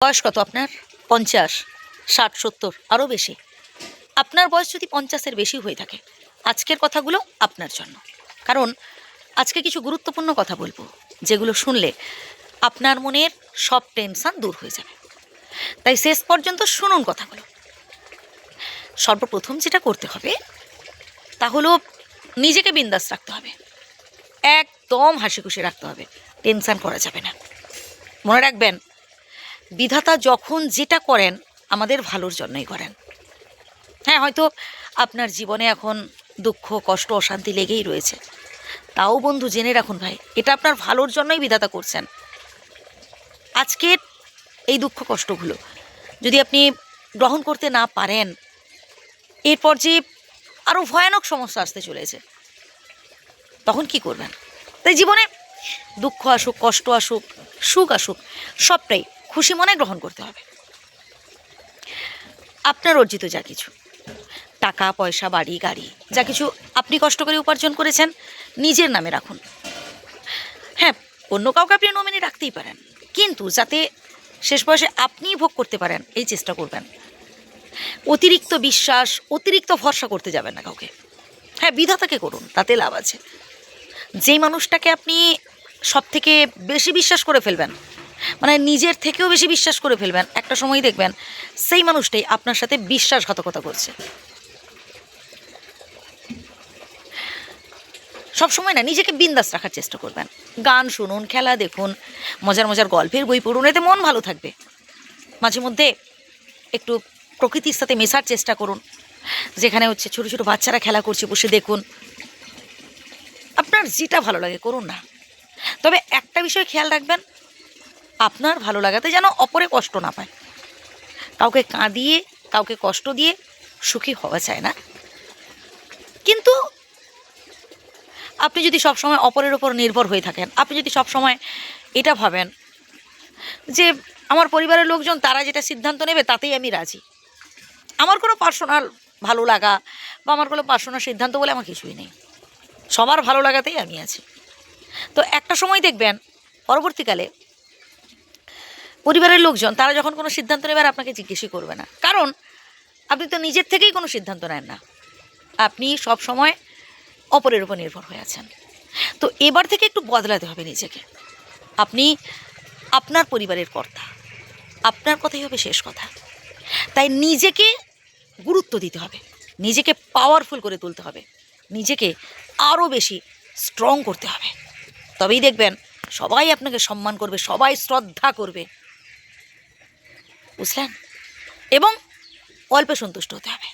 বয়স কত আপনার? 50, 60, 70, আরও বেশি। আপনার বয়স যদি 50-এর বেশি হয়ে থাকে, আজকের কথাগুলো আপনার জন্য। কারণ আজকে কিছু গুরুত্বপূর্ণ কথা বলবো, যেগুলো শুনলে আপনার মনের সব টেনশন দূর হয়ে যাবে। তাই শেষ পর্যন্ত শুনুন কথাগুলো। সর্বপ্রথম যেটা করতে হবে তা হলো নিজেকে বিন্দাস রাখতে হবে, একদম হাসি খুশি রাখতে হবে, টেনশন করা যাবে না। মনে রাখবেন, বিধাতা যখন যেটা করেন আমাদের ভালোর জন্যই করেন। হ্যাঁ, হয়তো আপনার জীবনে এখন দুঃখ, কষ্ট, অশান্তি লেগেই রয়েছে, তাও বন্ধু জেনে রাখুন ভাই, এটা আপনার ভালোর জন্যই বিধাতা করছেন। আজকের এই দুঃখ কষ্টগুলো যদি আপনি গ্রহণ করতে না পারেন, এরপর যে আরও ভয়ানক সমস্যা আসতে চলেছে, তখন কি করবেন? তাই জীবনে দুঃখ আসুক, কষ্ট আসুক, সুখ আসুক, সবটাই খুশি মনে গ্রহণ করতে হবে। আপনার অর্জিত যা কিছু টাকা পয়সা, বাড়ি গাড়ি, যা কিছু আপনি কষ্ট করে উপার্জন করেছেন, নিজের নামে রাখুন। হ্যাঁ, অন্য কাউকে আপনি নমিনি রাখতেই পারেন, কিন্তু যাতে শেষ বয়সে আপনিই ভোগ করতে পারেন এই চেষ্টা করবেন। অতিরিক্ত বিশ্বাস, অতিরিক্ত ভরসা করতে যাবেন না কাউকে। হ্যাঁ, বিধাতাকে করুন, তাতে লাভ আছে। যেই মানুষটাকে আপনি সব থেকে বেশি বিশ্বাস করে ফেলবেন, মানে নিজের থেকেও বেশি বিশ্বাস করে ফেলবেন, একটা সময় দেখবেন সেই মানুষটাই আপনার সাথে বিশ্বাসঘাতকতা করছে। সবসময় না, নিজেকে বিন্দাস রাখার চেষ্টা করবেন। গান শুনুন, খেলা দেখুন, মজার মজার গল্পের বই পড়ুন, এতে মন ভালো থাকবে। মাঝে মধ্যে একটু প্রকৃতির সাথে মেশার চেষ্টা করুন, যেখানে হচ্ছে ছোটো ছোটো বাচ্চারা খেলা করছে, বসে দেখুন। আপনার যেটা ভালো লাগে করুন না, তবে একটা বিষয় খেয়াল রাখবেন, আপনার ভালো লাগাতে যেন অপরে কষ্ট না পায়। কাউকে কাঁদিয়ে, কাউকে কষ্ট দিয়ে সুখী হওয়া যায় না। কিন্তু আপনি যদি সবসময় অপরের ওপর নির্ভর হয়ে থাকেন, আপনি যদি সবসময় এটা ভাবেন যে আমার পরিবারের লোকজন তারা যেটা সিদ্ধান্ত নেবে তাতেই আমি রাজি, আমার কোনো পার্সোনাল ভালো লাগা বা আমার কোনো পার্সোনাল সিদ্ধান্ত বলে আমার কিছুই নেই, সবার ভালো লাগাতেই আমি আছি, তো একটা সময় দেখবেন পরবর্তীকালে পরিবারের লোকজন তারা যখন কোনো সিদ্ধান্ত নেবে আর আপনাকে জিজ্ঞেসই করবে না। কারণ আপনি তো নিজের থেকেই কোনো সিদ্ধান্ত নেন না, আপনি সব সময় অপরের উপর নির্ভর হয়ে আছেন। তো এবার থেকে একটু বদলাতে হবে নিজেকে। আপনি আপনার পরিবারের কর্তা, আপনার কথাই হবে শেষ কথা। তাই নিজেকে গুরুত্ব দিতে হবে, নিজেকে পাওয়ারফুল করে তুলতে হবে, নিজেকে আরও বেশি স্ট্রং করতে হবে। তবেই দেখবেন সবাই আপনাকে সম্মান করবে, সবাই শ্রদ্ধা করবে, বুঝলেন? এবং অল্পে সন্তুষ্ট হতে হবে।